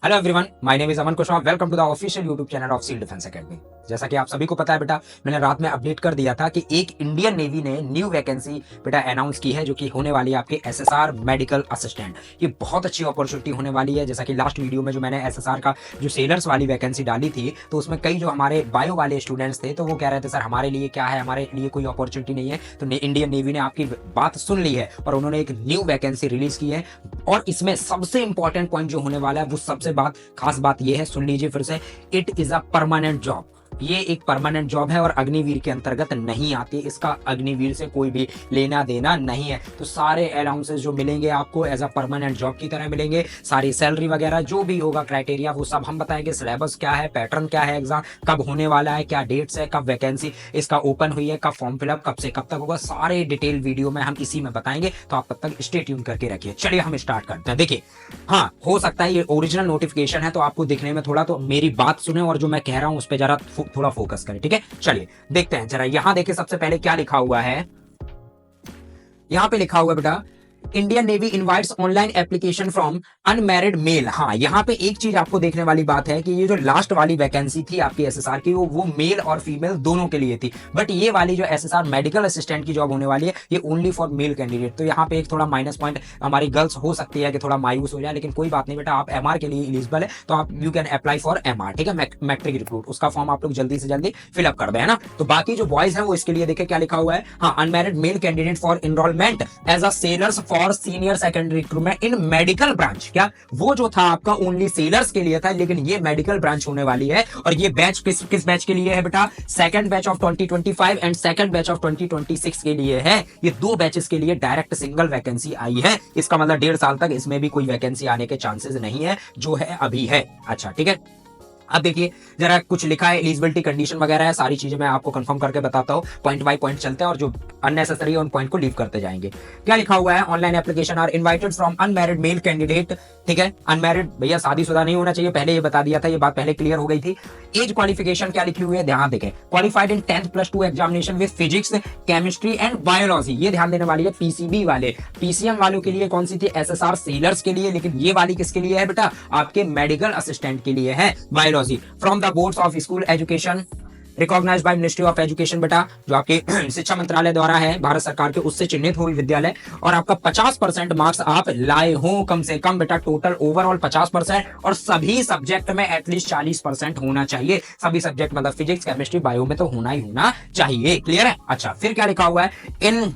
Hello everyone, my name is Aman Kushwaha. Welcome to the official YouTube channel of Civil Defence Academy. जैसा कि आप सभी को पता है बेटा, मैंने रात में अपडेट कर दिया था कि एक इंडियन नेवी ने न्यू वैकेंसी बेटा अनाउंस की है, जो कि होने वाली है आपके एसएसआर मेडिकल असिस्टेंट। ये बहुत अच्छी अपॉर्चुनिटी होने वाली है। जैसा कि लास्ट वीडियो में जो मैंने एसएसआर का जो सेलर्स वाली वैकेंसी डाली थी, तो उसमें कई जो हमारे बायो वाले स्टूडेंट्स थे, तो वो कह रहे थे सर हमारे लिए क्या है, हमारे लिए कोई अपॉर्चुनिटी नहीं है। तो इंडियन नेवी ने आपकी बात सुन ली है और उन्होंने एक न्यू वैकेंसी रिलीज की है। और इसमें सबसे इंपॉर्टेंट पॉइंट जो होने वाला है, वो सबसे खास बात यह है, सुन लीजिए फिर से, it is a permanent job. ये एक परमानेंट जॉब है और अग्निवीर के अंतर्गत नहीं आती। इसका अग्निवीर से कोई भी लेना देना नहीं है। तो सारे अलाउंसेस जो मिलेंगे आपको एज अ परमानेंट जॉब की तरह मिलेंगे। सारी सैलरी वगैरह जो भी होगा, क्राइटेरिया, वो सब हम बताएंगे। सिलेबस क्या है, पैटर्न क्या है, एग्जाम कब होने वाला है, क्या डेट्स है, कब वैकेंसी इसका ओपन हुई है, कब फॉर्म फिलअप कब से कब तक होगा, सारे डिटेल वीडियो में हम इसी में बताएंगे। तो आप तब तक स्टे ट्यून करके रखिए। चलिए हम स्टार्ट करते हैं। देखिए, हाँ, हो सकता है ये ओरिजिनल नोटिफिकेशन है तो आपको दिखने में थोड़ा, तो मेरी बात सुने और जो मैं कह रहा हूं उस पर जरा थोड़ा फोकस करें, ठीक है। चलिए देखते हैं जरा। यहां देखिए, सबसे पहले क्या लिखा हुआ है। यहां पे लिखा हुआ है बेटा, Indian navy invites online application from unmarried mail. हाँ, यहाँ पे एक चीज आपको देखने वाली बात है कि ये जो लास्ट वाली वैकेंसी थी आपकी एसएसआर की, वो मेल और फीमेल दोनों के लिए थी। बट ये वाली जो एसएसआर मेडिकल असिस्टेंट की जॉब होने वाली है, ये ओनली फॉर मेल कैंडिडेट। तो यहाँ पे एक थोड़ा माइनस पॉइंट हमारी गर्ल्स हो सकती है कि थोड़ा मायूस हो जाए, लेकिन कोई बात नहीं बेटा, आप एमआर के लिए एलिजिबल है तो आप you can apply for MR, ठीक है। मैट्रिक रिक्रूट, उसका फॉर्म आप लोग जल्दी से जल्दी फिलअप कर दें, है ना। तो बाकी जो बॉयज है वो इसके लिए देखे क्या लिखा हुआ है। हाँ, unmarried male candidate for enrolment as a sailors for senior secondary recruitment in medical branch. क्या वो जो था आपका ओनली सेलर्स के लिए था, लेकिन ये मेडिकल ब्रांच होने वाली है। और ये बैच किस बैच के लिए है बेटा? Second batch of 2025 and second batch of 2026 के लिए है। ये दो बैचेस के लिए डायरेक्ट सिंगल वैकेंसी आई है। इसका मतलब 1.5 साल तक इसमें भी कोई वैकेंसी आने के चांसेस नहीं है, जो है अभी है। अच्छा, ठीक है। अब देखिए जरा, कुछ लिखा है, एलिजिबिलिटी कंडीशन वगैरह है, सारी चीजें मैं आपको कंफर्म करके बताता हूँ। पॉइंट बाय पॉइंट चलते हैं और जो अननेसेसरी है उन पॉइंट को लीव करते जाएंगे। क्या लिखा हुआ है? Online application are invited from unmarried male candidate. ठीक है, अनमैरिड भैया शादीशुदा नहीं होना चाहिए, पहले ये बता दिया था, ये बात पहले क्लियर हो गई थी। एज क्वालिफिकेशन क्या लिखी हुई है, ध्यान देखें। Qualified in 10th+2 examination with physics, chemistry and biology. ये ध्यान देने वाली है पीसीबी वाले। पीसीएम वालों के लिए कौन सी थी? एसएसआर सेलर्स के लिए। लेकिन ये वाली किसके लिए है बेटा? आपके मेडिकल असिस्टेंट के लिए है, biology. From the boards of school education recognised by ministry of education, बेटा जो आपके शिक्षा मंत्रालय द्वारा है, भारत सरकार के, उससे चिन्हित हुई विद्यालय। और आपका 50% मार्क्स आप लाए हो कम से कम बेटा, टोटल ओवरऑल 50%। और सभी सब्जेक्ट में एटलीस्ट 40% होना चाहिए। सभी सब्जेक्ट मतलब फिजिक्स, केमिस्ट्री, बायो में तो होना ही होना चाहिए। क्लियर है? अच्छा, फिर क्या लिखा हुआ है? In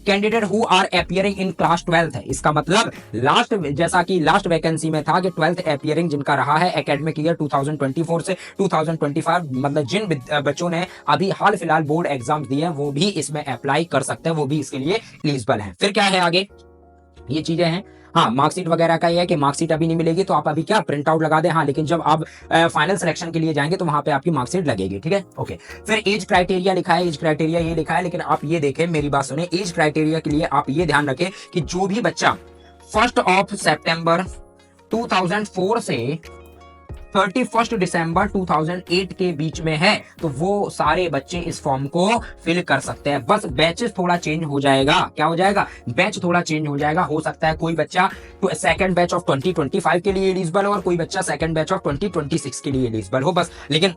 candidate who are appearing in class 12th है। इसका मतलब लास्ट, जैसा कि लास्ट वैकेंसी में था कि 12th अपियरिंग जिनका रहा है एकेडमिक ईयर 2024 से 2025, मतलब जिन बच्चों ने अभी हाल फिलहाल बोर्ड एग्जाम दिए हैं, वो भी इसमें अप्लाई कर सकते हैं, वो भी इसके लिए एलिजिबल है। फिर क्या है आगे? ये चीजें हैं। हाँ, मार्कशीट वगैरह का ये है कि मार्कशीट अभी नहीं मिलेगी, तो आप अभी क्या प्रिंट आउट लगा दें। हाँ, लेकिन जब आप फाइनल सिलेक्शन के लिए जाएंगे तो वहां पे आपकी मार्कशीट लगेगी, ठीक है। ओके, फिर एज क्राइटेरिया लिखा है। एज क्राइटेरिया ये लिखा है, लेकिन आप ये देखें, मेरी बात सुने, एज क्राइटेरिया के लिए आप ये ध्यान रखें कि जो भी बच्चा 1 सितंबर 2004 से 31 दिसंबर 2008 के बीच में है, तो वो सारे बच्चे इस फॉर्म को फिल कर सकते हैं। बस बैचेस थोड़ा चेंज हो जाएगा। क्या हो जाएगा? बैच थोड़ा चेंज हो जाएगा। हो सकता है कोई बच्चा सेकंड बैच ऑफ 2025 के लिए एलिजिबल हो और कोई बच्चा सेकंड बैच ऑफ 2026 के लिए एलिजिबल हो, बस। लेकिन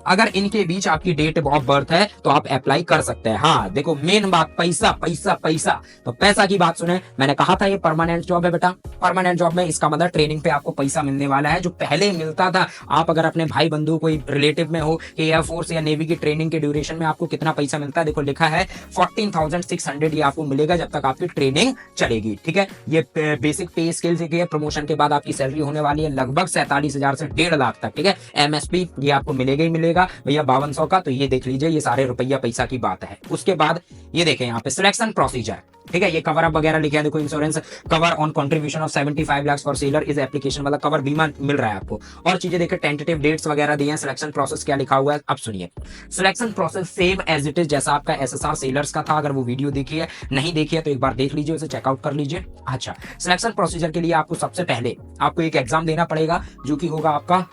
अगर इनके बीच आपकी डेट ऑफ बर्थ है तो आप अप्लाई कर सकते हैं। हाँ देखो, मेन बात पैसा पैसा पैसा। तो पैसा की बात सुने, मैंने कहा था ये परमानेंट जॉब है बेटा। परमानेंट जॉब में इसका मतलब ट्रेनिंग पे आपको पैसा मिलने वाला है, जो पहले मिलता था। आप अगर अपने भाई बंधु कोई रिलेटिव में हो कि एयरफोर्स या नेवी की ट्रेनिंग के ड्यूरेशन में आपको कितना पैसा मिलता है, देखो लिखा है 14,600 ये आपको मिलेगा जब तक आपकी ट्रेनिंग चलेगी, ठीक है। ये बेसिक पे स्केल से प्रमोशन के बाद आपकी सैलरी होने वाली है लगभग 47,000 से 1.5 लाख तक, ठीक है। एमएसपी ये आपको मिलेगा ही मिलेगा भैया 5200 का। तो ये देख लीजिए, ये सारे रुपया पैसा की बात है। उसके बाद ये देखें यहाँ पे सिलेक्शन प्रोसीजर, ठीक है। ये कवर अप वगैरह लिखे हैं, देखो, insurance cover on contribution of 75 lakh for seller is application, मतलब कवर बीमा मिल रहा है आपको। और चीजें देखें, टेंटेटिव डेट्स वगैरह दिए हैं। सिलेक्शन प्रोसेस क्या लिखा हुआ है, अब सुनिए। Selection process same as it is जैसा आपका एसएसआर सेलर्स का था। अगर वो वीडियो देखी है, नहीं देखी है तो एक बार देख लीजिए, उसे चेकआउट कर लीजिए। अच्छा, सिलेक्शन प्रोसीजर के लिए आपको सबसे पहले आपको एक एग्जाम देना पड़ेगा, जो कि होगा आपका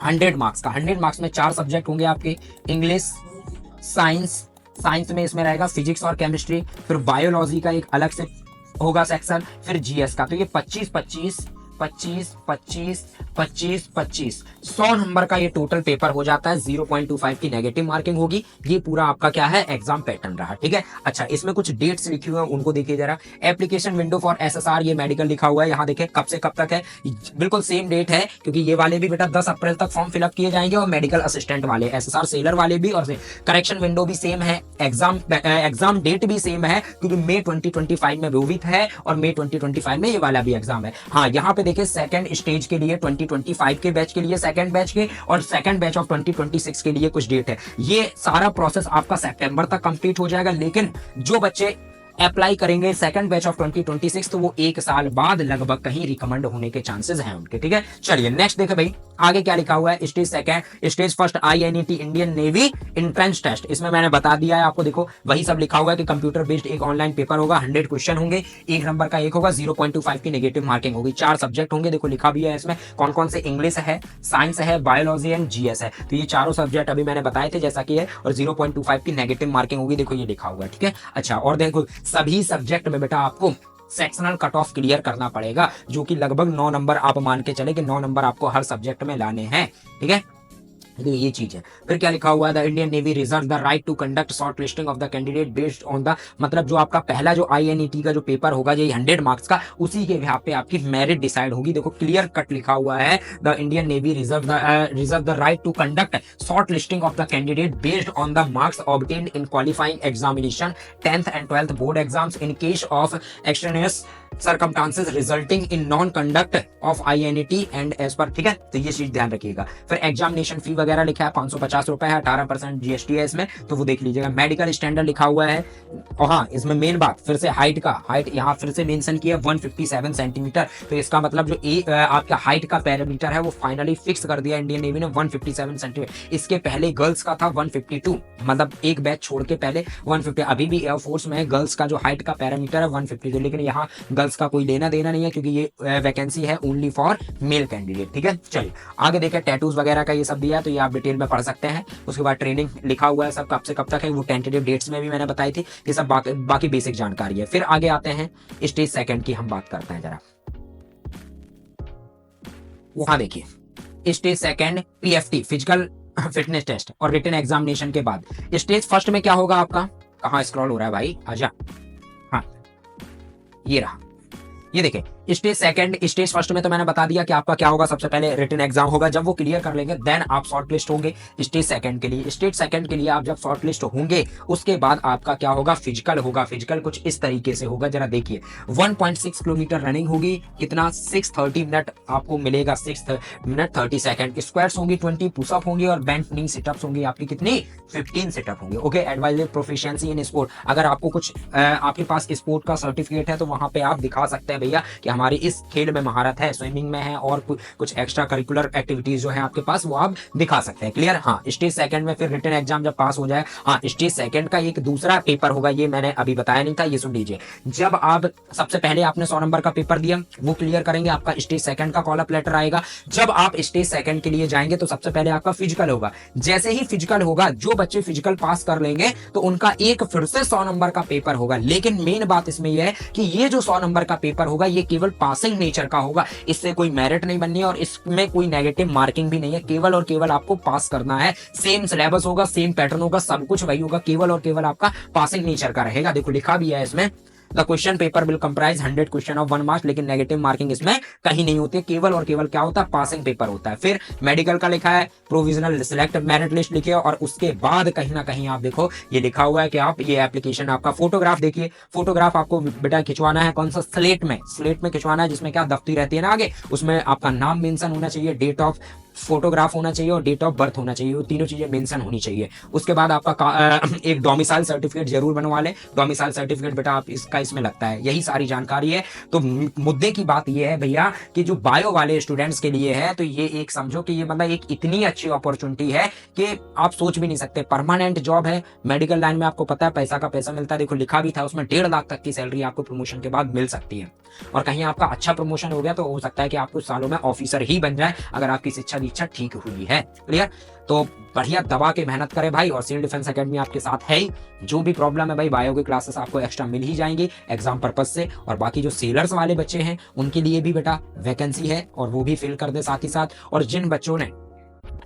100 मार्क्स का। 100 मार्क्स में 4 सब्जेक्ट होंगे आपके, इंग्लिश, साइंस में इसमें रहेगा फिजिक्स और केमिस्ट्री। फिर बायोलॉजी का एक अलग से होगा सेक्शन, फिर जीएस का। तो ये 25 25, 25, 25, 25, 100 नंबर का ये टोटल पेपर हो जाता है। 0.25 की नेगेटिव मार्किंग होगी। ये पूरा आपका क्या है, एग्जाम पैटर्न रहा। ठीक है, अच्छा इसमें कुछ डेट्स लिखी हुई है, उनको देखिए जरा। एप्लीकेशन विंडो फॉर एसएसआर, ये मेडिकल लिखा हुआ है, यहाँ देखिए कब से कब तक है, बिल्कुल सेम डेट है, क्योंकि ये वाले भी बेटा 10 अप्रैल तक फॉर्म फिलअप किए जाएंगे, और मेडिकल असिस्टेंट वाले, एसएसआर सेलर वाले भी, और करेक्शन विंडो भी सेम है, एग्जाम डेट भी सेम है, क्योंकि मई 2025 में वो भी है, और मई 2025 में ये वाला भी एग्जाम है। हाँ, यहाँ पे देखिए सेकंड स्टेज के लिए 2025 के बैच के लिए सेकंड बैच के, और सेकंड बैच ऑफ 2026 के लिए कुछ डेट है। ये सारा प्रोसेस आपका सितंबर तक कंप्लीट हो जाएगा। लेकिन जो बच्चे अप्लाई करेंगे सेकंड बैच ऑफ 2026, तो वो 1 साल बाद लगभग कहीं रिकमेंड होने के चांसेस हैं उनके। ठीक है, चलिए नेक्स्ट देखें भाई, आगे क्या लिखा हुआ है। Stage second, stage first INET Indian Navy entrance test, इसमें मैंने बता दिया है आपको, देखो वही सब लिखा हुआ है कि कंप्यूटर बेस्ड एक ऑनलाइन पेपर होगा, 100 क्वेश्चन होंगे, 1 नंबर का एक होगा, 0.25 की नेगेटिव मार्किंग होगी, 4 सब्जेक्ट होंगे, देखो लिखा भी है इसमें कौन कौन से, इंग्लिश है, साइंस है, बायोलॉजी एंड GS है। तो ये चारों सब्जेक्ट अभी मैंने बताए थे जैसा कि है, और 0.25 की नेगेटिव मार्किंग होगी, देखो ये लिखा हुआ है। ठीक है, अच्छा और देखो सभी सब्जेक्ट में बेटा आपको सेक्शनल कट ऑफ क्लियर करना पड़ेगा, जो कि लगभग 9 नंबर आप मान के चले कि 9 नंबर आपको हर सब्जेक्ट में लाने हैं। ठीक है, तो ये चीज है। फिर क्या लिखा हुआ है, the Indian Navy reserve the right to conduct short listing of the candidate based on the, मतलब जो आपका पहला जो INET का जो पेपर होगा ये 100 मार्क्स का, उसी के यहाँ पे आपकी मेरिट डिसाइड होगी। देखो क्लियर कट लिखा हुआ है, the Indian Navy reserve the right to conduct short listing of the candidate based on the marks obtained in qualifying examination 10th and 12th board exams in case of extraneous circumstances resulting in non conduct of INET and as per। ठीक है, तो ये चीज ध्यान रखिएगा। फिर examination फी वगैरह लिखा है 550 रुपए है, 18% GST है इसमें, तो वो देख लीजिएगा। मेडिकल स्टैंडर्ड लिखा हुआ है, और हाँ इसमें मेन बात फिर से हाइट का, हाइट यहाँ फिर से मेंशन किया 157 सेंटीमीटर, तो इसका मतलब जो आपका हाइट का पैरामीटर है वो फाइनली फिक्स कर दिया इंडियन नेवी ने 157 सेंटीमीटर। इसके पहले गर्ल्स का था 152, मतलब एक बैच छोड़ के पहले 150। अभी भी एयरफोर्स में गर्ल्स का जो हाइट का पैरामीटर है 152, लेकिन यहाँ गर्ल्स का कोई लेना देना नहीं है, क्योंकि ये वैकेंसी है ओनली फॉर मेल कैंडिडेट। ठीक है, चलिए आगे देखें। टैटूज वगैरह का ये सब दिया है, तो ये आप डिटेल में पढ़ सकते हैं। उसके बाद ट्रेनिंग लिखा हुआ है, सब कब से कब तक है, वो टेंटेटिव डेट्स में भी मैंने बताई थी, ये सब बाकी बेसिक जानकारी है। फिर आगे आते हैं स्टेज सेकंड की, हम बात करते हैं जरा। वहां देखिए stage second PFT physical fitness test और रिटन एग्जामिनेशन के बाद स्टेज फर्स्ट में क्या होगा आपका, कहाँ स्क्रॉल हो रहा है भाई, आजा, हाँ ये रहा, ये देखें स्टेज सेकंड। स्टेज फर्स्ट में तो मैंने बता दिया कि आपका क्या होगा, सबसे पहले रिटन एग्जाम होगा, जब वो क्लियर कर लेंगे देन आप शॉर्ट लिस्ट होंगे स्टेज सेकंड के लिए। स्टेज सेकंड के लिए आप जब शॉर्ट लिस्ट होंगे उसके बाद आपका क्या होगा, फिजिकल होगा। फिजिकल कुछ इस तरीके से होगा, जरा देखिए 1.6 किलोमीटर रनिंग होगी, कितना 630 मिनट आपको मिलेगा, 6 मिनट 30 सेकंड। स्क्वाट्स होंगी 20, पुशअप होंगी, और बेंट नी सिटअप्स होंगी आपकी कितनी 15 सिटअप होंगे। Okay, adviser proficiency in sport, अगर आपको कुछ आपके पास स्पोर्ट का सर्टिफिकेट है तो वहां पे आप दिखा सकते हैं भैया कि हमारी इस खेल में महारत है, स्विमिंग में है, और कुछ एक्स्ट्रा करिकुलर एक्टिविटीज जो है आपके पास वो आप दिखा सकते हैं। क्लियर, हाँ स्टेज सेकंड में फिर रिटन एग्जाम जब पास हो जाए, हाँ स्टेज सेकंड का एक दूसरा पेपर होगा, ये मैंने अभी बताया नहीं था, ये सुन लीजिए। जब आप सबसे पहले आपने 100 नंबर का पेपर दिया, वो क्लियर करेंगे, आपका स्टेज सेकंड का कॉल अप लेटर आएगा। जब आप स्टेज सेकंड के लिए जाएंगे तो सबसे पहले आपका फिजिकल होगा। जैसे ही फिजिकल होगा, जो बच्चे फिजिकल पास कर लेंगे तो उनका एक फिर से 100 नंबर का पेपर होगा। लेकिन मेन बात इसमें यह है कि ये जो 100 नंबर का पेपर होगा ये केवल पासिंग नेचर का होगा, इससे कोई मेरिट नहीं बननी है, और इसमें कोई नेगेटिव मार्किंग भी नहीं है, केवल और केवल आपको पास करना है। सेम सिलेबस होगा, सेम पैटर्न होगा, सब कुछ वही होगा, केवल और केवल आपका पासिंग नेचर का रहेगा। देखो लिखा भी है इसमें, the question paper will comprise 100 question of 1 marks, लेकिन नेगेटिव मार्किंग इसमें कहीं नहीं होती है, केवल और केवल क्या होता है, पासिंग पेपर होता है। फिर मेडिकल का लिखा है, प्रोविजनल सिलेक्ट मेरिट लिस्ट लिखिए, और उसके बाद कहीं ना कहीं आप देखो ये लिखा हुआ है कि आप ये एप्लीकेशन, आपका फोटोग्राफ देखिए, फोटोग्राफ आपको बेटा खिंचवाना है कौन सा, स्लेट में खिंचवाना है, जिसमें क्या दफ्ती रहती है ना आगे, उसमें आपका नाम मेंशन होना चाहिए, डेट ऑफ फोटोग्राफ होना चाहिए, और डेट ऑफ बर्थ होना चाहिए, वो तीनों चीजें मेंशन होनी चाहिए। उसके बाद आपका एक डोमिसाइल सर्टिफिकेट जरूर बनवा ले, डोमिसाइल सर्टिफिकेट बेटा आप इसका इसमें लगता है, यही सारी जानकारी है। तो मुद्दे की बात ये है भैया कि जो बायो वाले स्टूडेंट्स के लिए है, तो ये एक समझो कि ये मतलब एक इतनी अच्छी अपॉर्चुनिटी है कि आप सोच भी नहीं सकते। परमानेंट जॉब है, मेडिकल लाइन में आपको पता है पैसा का पैसा मिलता है, देखो लिखा भी था उसमें 1.5 लाख तक की सैलरी आपको प्रमोशन के बाद मिल सकती है, और कहीं आपका अच्छा प्रमोशन हो गया तो हो सकता है कि आप कुछ सालों में ऑफिसर ही बन जाए, अगर आपकी शिक्षा मतलब इच्छा ठीक हुई है। क्लियर? तो बढ़िया दबा के मेहनत करें भाई, और सिविल डिफेंस एकेडमी आपके साथ है ही। जो भी प्रॉब्लम है भाई, बायो की क्लासेस आपको एक्स्ट्रा मिल ही जाएंगी एग्जाम पर्पज से। और बाकी जो सेलर्स वाले बच्चे हैं उनके लिए भी बेटा वैकेंसी है, और वो भी फिल कर दे साथ ही साथ। और जिन बच्चों ने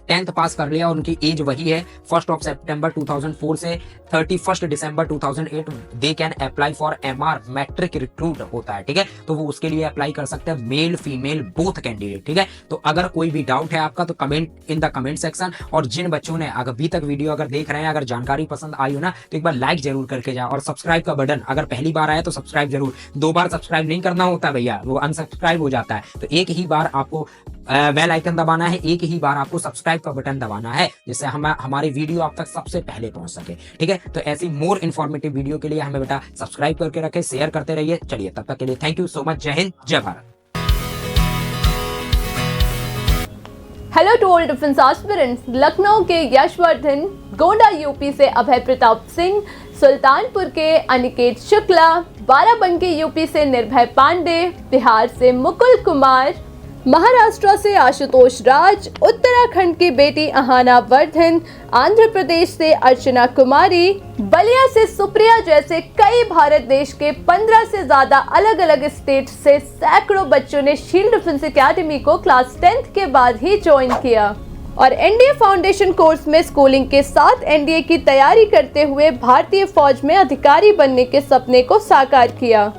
10th पास कर लिया, उनकी एज वही है 1 सितंबर 2004 से 31 दिसंबर 2008, they can apply for MR matric recruit होता है, ठीक है। तो वो उसके लिए अप्लाई कर सकते हैं, मेल फीमेल बोथ कैंडिडेट, ठीक है। तो अगर कोई भी डाउट है आपका तो comment in the comment section. और जिन बच्चों ने अभी तक वीडियो अगर देख रहे हैं, अगर जानकारी पसंद आई हो ना, तो एक बार लाइक जरूर करके जाए, और सब्सक्राइब का बटन अगर पहली बार आया तो सब्सक्राइब जरूर, 2 बार सब्सक्राइब नहीं करना होता भैया, वो अनसब्सक्राइब हो जाता है। तो एक ही बार आपको बेल आइकन दबाना है, एक ही बार आपको सब्सक्राइब का बटन दबाना है, जिससे हमारी वीडियो आप तक सबसे पहले पहुंच सके, ठीक है। तो ऐसी मोर इन्फॉर्मेटिव वीडियो के लिए हमें बेटा सब्सक्राइब करके रखें, शेयर करते रहिए। चलिए तब तक के लिए थैंक यू सो मच। जय हिंद, जय Bharat. Hello to all defence aspirants. Lucknow के यशवर्धन, गोंडा यूपी से अभय प्रताप सिंह, सुल्तानपुर के अनिकेत शुक्ला, बाराबंकी यूपी से निर्भय पांडे, बिहार से मुकुल कुमार, महाराष्ट्र से आशुतोष राज, उत्तराखंड की बेटी अहाना वर्धन, आंध्र प्रदेश से अर्चना कुमारी, बलिया से सुप्रिया जैसे कई भारत देश के 15 से ज्यादा अलग अलग स्टेट से सैकड़ों बच्चों ने शील्ड डिफेंस एकेडमी को क्लास 10th के बाद ही ज्वाइन किया और एनडीए फाउंडेशन कोर्स में स्कूलिंग के साथ एनडीए की तैयारी करते हुए भारतीय फौज में अधिकारी बनने के सपने को साकार किया।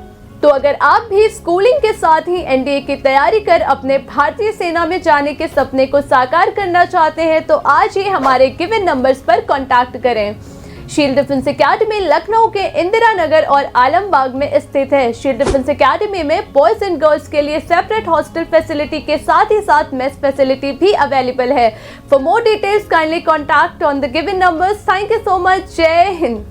तो अगर आप भी स्कूलिंग के साथ ही एनडीए की तैयारी कर अपने भारतीय सेना में जाने के सपने को साकार करना चाहते हैं तो आज ही हमारे गिवन नंबर्स पर कांटेक्ट करें। शील्ड डिफेंस एकेडमी लखनऊ के इंदिरा नगर और आलमबाग में स्थित है। शील्ड डिफेंस एकेडमी में बॉयज एंड गर्ल्स के लिए सेपरेट हॉस्टल फैसिलिटी के साथ ही साथ मेस फैसिलिटी भी अवेलेबल है। For more details kindly contact on the given numbers. Thank you so much. जय हिंद।